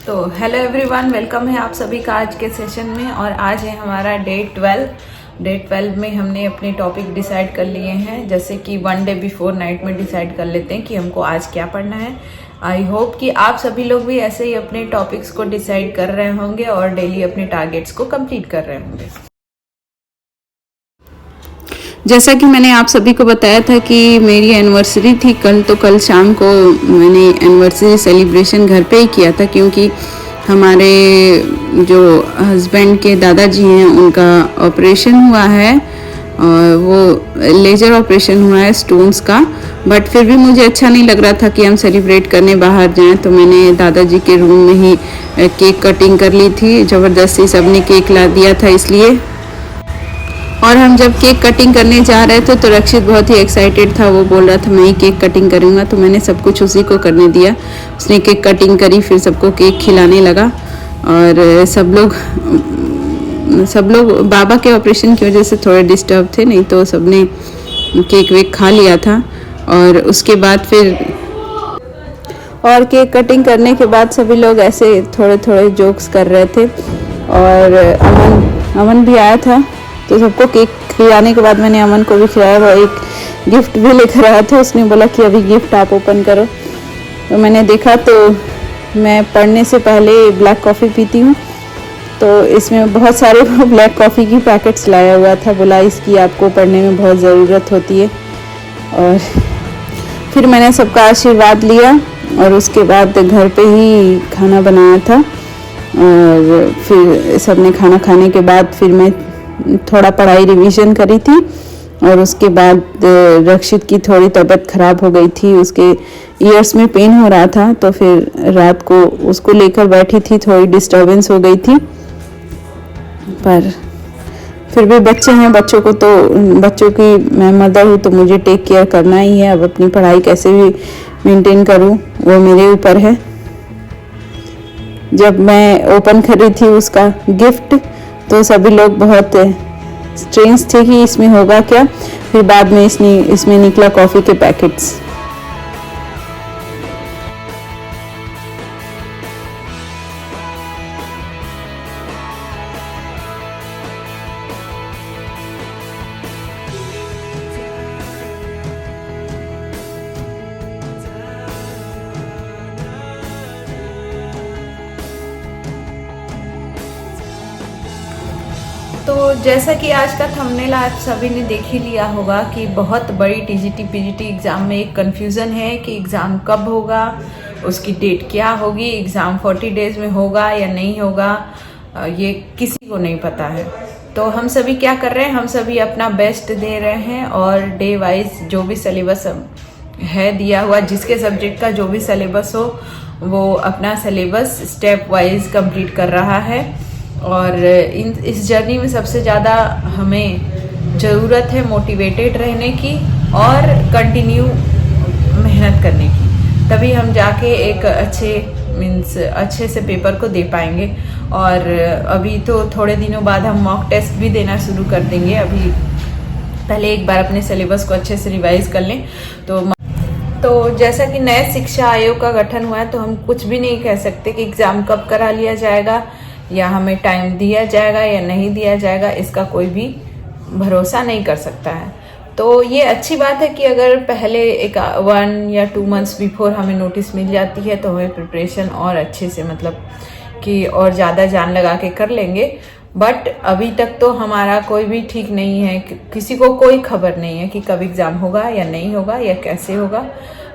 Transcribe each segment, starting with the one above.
तो hello everyone, welcome है आप सभी का आज के सेशन में। और आज है हमारा डे 12 में हमने अपने टॉपिक डिसाइड कर लिए हैं, जैसे कि 1 डे बिफोर नाइट में डिसाइड कर लेते हैं कि हमको आज क्या पढ़ना है। आई होप कि आप सभी लोग भी ऐसे ही अपने टॉपिक्स को डिसाइड कर रहे होंगे और डेली अपने टारगेट्स को कंप्लीट कर रहे होंगे। जैसा कि मैंने आप सभी को बताया था कि मेरी एनिवर्सरी थी कल, तो कल शाम को मैंने एनिवर्सरी सेलिब्रेशन घर पे ही किया था, क्योंकि हमारे जो हस्बैंड के दादाजी हैं उनका ऑपरेशन हुआ है और वो लेजर ऑपरेशन हुआ है स्टोन्स का। बट फिर भी मुझे अच्छा नहीं लग रहा था कि हम सेलिब्रेट करने बाहर जाएं, तो मैंने दादाजी के रूम में ही केक कटिंग कर ली थी। ज़बरदस्ती सबने केक ला दिया था इसलिए। और हम जब केक कटिंग करने जा रहे थे तो रक्षित बहुत ही एक्साइटेड था, वो बोल रहा था मैं ही केक कटिंग करूँगा, तो मैंने सब कुछ उसी को करने दिया। उसने केक कटिंग करी, फिर सबको केक खिलाने लगा। और सब लोग बाबा के ऑपरेशन की वजह से थोड़े डिस्टर्ब थे, नहीं तो सबने केक वेक खा लिया था। और उसके बाद फिर केक कटिंग करने के बाद सभी लोग ऐसे थोड़े थोड़े जोक्स कर रहे थे। और अमन भी आया था, तो सबको केक खिलाने के बाद मैंने अमन को भी खिलाया। वो एक गिफ्ट भी लेकर आया था, उसने बोला कि अभी गिफ्ट आप ओपन करो। तो मैंने देखा, तो मैं पढ़ने से पहले ब्लैक कॉफ़ी पीती हूँ, तो इसमें बहुत सारे ब्लैक कॉफ़ी की पैकेट्स लाया हुआ था। बोला इसकी आपको पढ़ने में बहुत ज़रूरत होती है। और फिर मैंने सबका आशीर्वाद लिया और उसके बाद घर पे ही खाना बनाया था। और फिर सबने खाना खाने के बाद फिर मैं थोड़ा पढ़ाई रिवीजन करी थी। और उसके बाद रक्षित की थोड़ी तबीयत ख़राब हो गई थी, उसके ईयर्स में पेन हो रहा था, तो फिर रात को उसको लेकर बैठी थी, थोड़ी डिस्टर्बेंस हो गई थी। पर फिर भी बच्चे हैं, बच्चों की मैं मदर हूँ, तो मुझे टेक केयर करना ही है। अब अपनी पढ़ाई कैसे भी मेंटेन करूँ वो मेरे ऊपर है। जब मैं ओपन कर रही थी उसका गिफ्ट, तो सभी लोग बहुत स्ट्रेंज थे कि इसमें होगा क्या। फिर बाद में इसमें निकला कॉफ़ी के पैकेट्स। तो जैसा कि आज का थंबनेल आप सभी ने देख ही लिया होगा कि बहुत बड़ी टीजीटी पीजीटी एग्ज़ाम में एक कन्फ्यूज़न है कि एग्ज़ाम कब होगा, उसकी डेट क्या होगी, एग्ज़ाम 40 डेज़ में होगा या नहीं होगा, ये किसी को नहीं पता है। तो हम सभी क्या कर रहे हैं, हम सभी अपना बेस्ट दे रहे हैं और डे वाइज जो भी सिलेबस है दिया हुआ, जिसके सब्जेक्ट का जो भी सिलेबस हो वो अपना सिलेबस स्टेप वाइज कंप्लीट कर रहा है। और इस जर्नी में सबसे ज़्यादा हमें ज़रूरत है मोटिवेटेड रहने की और कंटिन्यू मेहनत करने की, तभी हम जाके एक अच्छे से पेपर को दे पाएंगे। और अभी तो थोड़े दिनों बाद हम मॉक टेस्ट भी देना शुरू कर देंगे। अभी पहले एक बार अपने सिलेबस को अच्छे से रिवाइज कर लें। तो जैसा कि नए शिक्षा आयोग का गठन हुआ है, तो हम कुछ भी नहीं कह सकते कि एग्ज़ाम कब करा लिया जाएगा या हमें टाइम दिया जाएगा या नहीं दिया जाएगा, इसका कोई भी भरोसा नहीं कर सकता है। तो ये अच्छी बात है कि अगर पहले एक 1 या 2 मंथ्स बिफोर हमें नोटिस मिल जाती है, तो हमें प्रिपरेशन और अच्छे से मतलब कि और ज़्यादा जान लगा के कर लेंगे। बट अभी तक तो हमारा कोई भी ठीक नहीं है, किसी को कोई खबर नहीं है कि कब एग्ज़ाम होगा या नहीं होगा या कैसे होगा।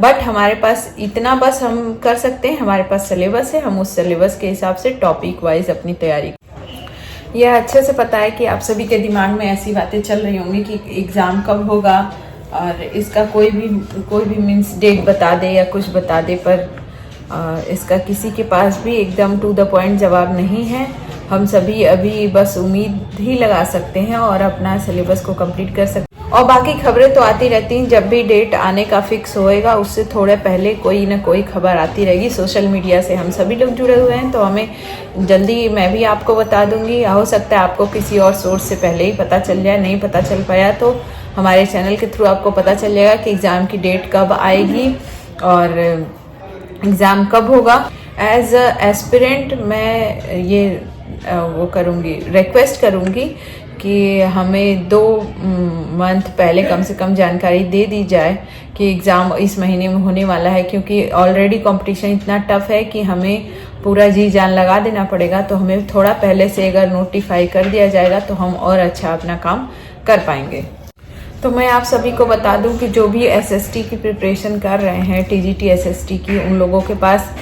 बट हमारे पास इतना बस हम कर सकते हैं, हमारे पास सिलेबस है, हम उस सिलेबस के हिसाब से टॉपिक वाइज अपनी तैयारी। यह अच्छे से पता है कि आप सभी के दिमाग में ऐसी बातें चल रही होंगी कि एग्ज़ाम कब होगा और इसका कोई भी मीन्स डेट बता दे या कुछ बता दे, पर इसका किसी के पास भी एकदम टू द पॉइंट जवाब नहीं है। हम सभी अभी बस उम्मीद ही लगा सकते हैं और अपना सिलेबस को कंप्लीट कर सकते हैं। और बाकी खबरें तो आती रहती हैं, जब भी डेट आने का फिक्स होएगा उससे थोड़े पहले कोई ना कोई खबर आती रहेगी। सोशल मीडिया से हम सभी लोग जुड़े हुए हैं, तो हमें जल्दी मैं भी आपको बता दूंगी। हो सकता है आपको किसी और सोर्स से पहले ही पता चल जाए, नहीं पता चल पाया तो हमारे चैनल के थ्रू आपको पता चल जाएगा कि एग्ज़ाम की डेट कब आएगी और एग्ज़ाम कब होगा। एज अ एस्पिरेंट मैं ये वो करूँगी, रिक्वेस्ट करूँगी कि हमें 2 मंथ पहले कम से कम जानकारी दे दी जाए कि एग्ज़ाम इस महीने में होने वाला है, क्योंकि ऑलरेडी कंपटीशन इतना टफ है कि हमें पूरा जी जान लगा देना पड़ेगा। तो हमें थोड़ा पहले से अगर नोटिफाई कर दिया जाएगा तो हम और अच्छा अपना काम कर पाएंगे। तो मैं आप सभी को बता दूं कि जो भी एसएसटी की प्रिपरेशन कर रहे हैं, टीजीटी एसएसटी की, उन लोगों के पास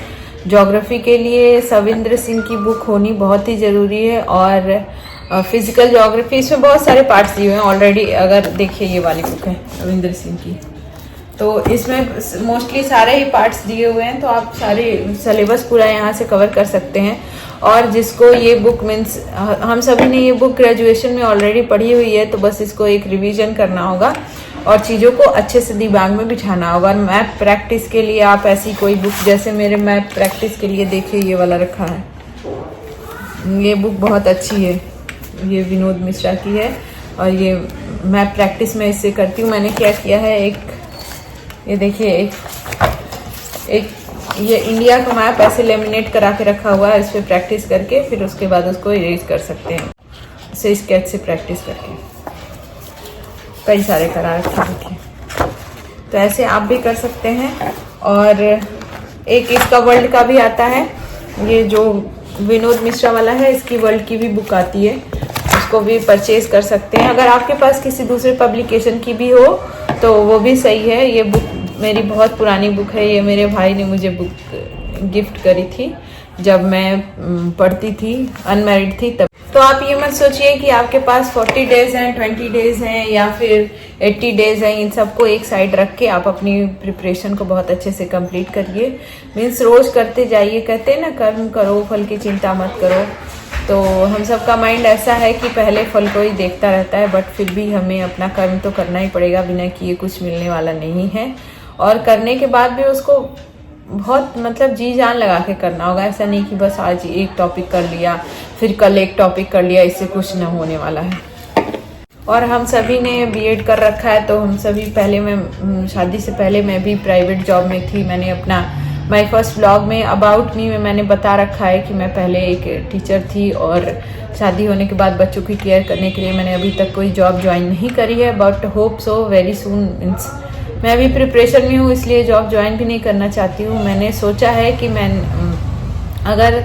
ज्योग्राफी के लिए सविंद्र सिंह की बुक होनी बहुत ही ज़रूरी है। और फिजिकल ज्योग्राफी, इसमें बहुत सारे पार्ट्स दिए हुए हैं ऑलरेडी। अगर देखिए ये वाली बुक है सविंद्र सिंह की, तो इसमें मोस्टली सारे ही पार्ट्स दिए हुए हैं, तो आप सारे सिलेबस पूरा यहाँ से कवर कर सकते हैं। और जिसको ये बुक मीन्स हम सभी ने ये बुक ग्रेजुएशन में ऑलरेडी पढ़ी हुई है, तो बस इसको एक रिवीजन करना होगा और चीज़ों को अच्छे से दिमाग में बिठाना होगा। मैप प्रैक्टिस के लिए आप ऐसी कोई बुक, जैसे मेरे मैप प्रैक्टिस के लिए देखिए ये वाला रखा है, ये बुक बहुत अच्छी है, ये विनोद मिश्रा की है। और ये मैप प्रैक्टिस मैं इससे करती हूँ। मैंने क्या किया है, ये देखिए एक ये इंडिया का मैप ऐसे लेमिनेट करा के रखा हुआ है, इस पर प्रैक्टिस करके फिर उसके बाद उसको इरेज कर सकते हैं, इसे स्केच से प्रैक्टिस करके। कई सारे करा रखे देखिए, तो ऐसे आप भी कर सकते हैं। और एक इसका वर्ल्ड का भी आता है, ये जो विनोद मिश्रा वाला है, इसकी वर्ल्ड की भी बुक आती है, उसको भी परचेज कर सकते हैं। अगर आपके पास किसी दूसरे पब्लिकेशन की भी हो तो वो भी सही है। ये बुक मेरी बहुत पुरानी बुक है, ये मेरे भाई ने मुझे बुक गिफ्ट करी थी जब मैं पढ़ती थी, अनमैरिड थी तब। तो आप ये मत सोचिए कि आपके पास 40 डेज हैं, 20 डेज हैं या फिर 80 डेज हैं, इन सबको एक साइड रख के आप अपनी प्रिपरेशन को बहुत अच्छे से कंप्लीट करिए। मीन्स रोज करते जाइए, कहते हैं ना कर्म करो फल की चिंता मत करो। तो हम सबका माइंड ऐसा है कि पहले फल को ही देखता रहता है, बट फिर भी हमें अपना कर्म तो करना ही पड़ेगा, बिना किए कुछ मिलने वाला नहीं है। और करने के बाद भी उसको बहुत मतलब जी जान लगा के करना होगा। ऐसा नहीं कि बस आज एक टॉपिक कर लिया फिर कल एक टॉपिक कर लिया, इससे कुछ न होने वाला है। और हम सभी ने बीएड कर रखा है, तो हम सभी पहले मैं शादी से पहले मैं भी प्राइवेट जॉब में थी। मैंने अपना माय फर्स्ट ब्लॉग में अबाउट मी में मैंने बता रखा है कि मैं पहले एक टीचर थी और शादी होने के बाद बच्चों की केयर करने के लिए मैंने अभी तक कोई जॉब ज्वाइन नहीं करी है, but hope so very soon. Means मैं अभी प्रिपरेशन में हूँ, इसलिए जॉब ज्वाइन भी नहीं करना चाहती हूँ। मैंने सोचा है कि मैं अगर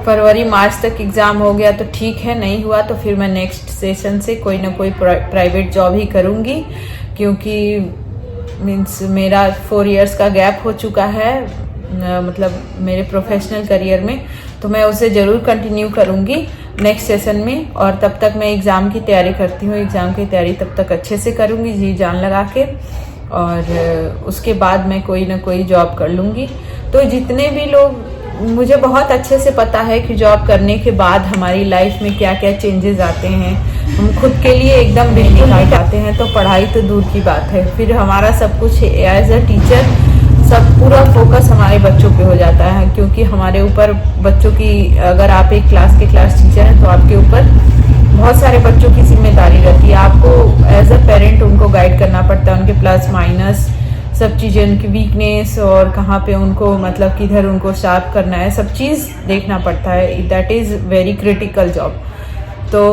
फरवरी मार्च तक एग्ज़ाम हो गया तो ठीक है, नहीं हुआ तो फिर मैं नेक्स्ट सेशन से कोई ना कोई प्राइवेट जॉब ही करूँगी, क्योंकि मीन्स मेरा 4 इयर्स का गैप हो चुका है मतलब मेरे प्रोफेशनल करियर में, तो मैं उसे ज़रूर कंटिन्यू करूँगी नेक्स्ट सेशन में। और तब तक मैं एग्ज़ाम की तैयारी करती हूँ, एग्ज़ाम की तैयारी तब तक अच्छे से करूँगी जी जान लगा के, और उसके बाद मैं कोई ना कोई जॉब कर लूँगी। तो जितने भी लोग, मुझे बहुत अच्छे से पता है कि जॉब करने के बाद हमारी लाइफ में क्या क्या चेंजेस आते हैं, हम खुद के लिए एकदम बिल्कुल नहीं पाते हैं, तो पढ़ाई तो दूर की बात है, फिर हमारा सब कुछ एज अ टीचर सब पूरा फोकस हमारे बच्चों पे हो जाता है, क्योंकि हमारे ऊपर बच्चों की, अगर आप एक क्लास के क्लास टीचर हैं तो आपके ऊपर बहुत सारे बच्चों की जिम्मेदारी रहती है। आपको एज अ पेरेंट उनको गाइड करना पड़ता है, उनके प्लस माइनस सब चीज़ें, उनकी वीकनेस और कहाँ पे उनको मतलब किधर उनको शार्प करना है, सब चीज़ देखना पड़ता है। That is very critical job. तो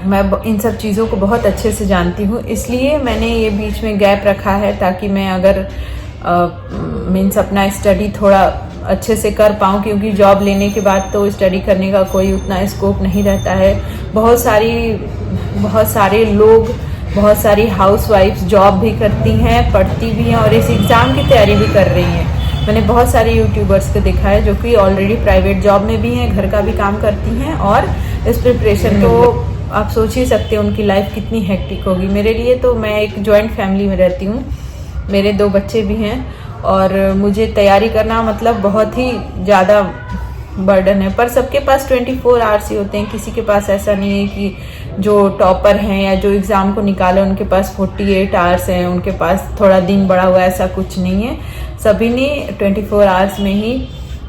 मैं इन सब चीज़ों को बहुत अच्छे से जानती हूँ, इसलिए मैंने ये बीच में गैप रखा है ताकि मैं अगर मीन्स अपना स्टडी थोड़ा अच्छे से कर पाऊँ, क्योंकि जॉब लेने के बाद तो स्टडी करने का कोई उतना स्कोप नहीं रहता है। बहुत सारे लोग, बहुत सारी हाउसवाइफ्स जॉब भी करती हैं, पढ़ती भी हैं और इस एग्ज़ाम की तैयारी भी कर रही हैं। मैंने बहुत सारे यूट्यूबर्स को देखा है जो कि ऑलरेडी प्राइवेट जॉब में भी हैं, घर का भी काम करती हैं और इस प्रिपरेशन में। तो आप सोच ही सकते हैं उनकी लाइफ कितनी हेक्टिक होगी। मेरे लिए तो, मैं एक जॉइंट फैमिली में रहती हूँ, मेरे 2 बच्चे भी हैं और मुझे तैयारी करना मतलब बहुत ही ज़्यादा बर्डन है। पर सबके पास 24 आवर्स ही होते हैं, किसी के पास ऐसा नहीं है कि जो टॉपर हैं या जो एग्ज़ाम को निकाले उनके पास 48 आवर्स हैं, उनके पास थोड़ा दिन बढ़ा हुआ, ऐसा कुछ नहीं है। सभी ने 24 आवर्स में ही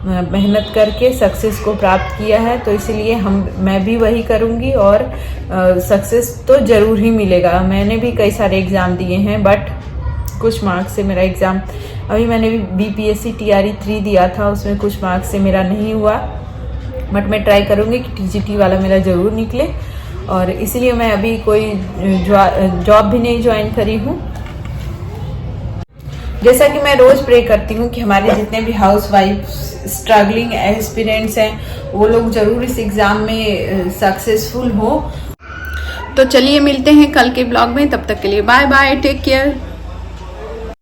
मेहनत करके सक्सेस को प्राप्त किया है, तो इसलिए मैं भी वही करूँगी और सक्सेस तो ज़रूर ही मिलेगा। मैंने भी कई सारे एग्ज़ाम दिए हैं, बट कुछ मार्क्स से मेरा एग्ज़ाम अभी मैंने भी BPSC TRE 3 दिया था, उसमें कुछ मार्क्स से मेरा नहीं हुआ, बट मैं ट्राई करूँगी कि TGT वाला मेरा ज़रूर निकले, और इसीलिए मैं अभी कोई जॉब भी नहीं ज्वाइन करी हूँ। जैसा कि मैं रोज़ प्रे करती हूँ कि हमारे जितने भी हाउस वाइफ स्ट्रगलिंग एस्पिरेंट्स हैं वो लोग ज़रूर इस एग्ज़ाम में सक्सेसफुल हो। तो चलिए मिलते हैं कल के ब्लॉग में, तब तक के लिए बाय बाय, टेक केयर।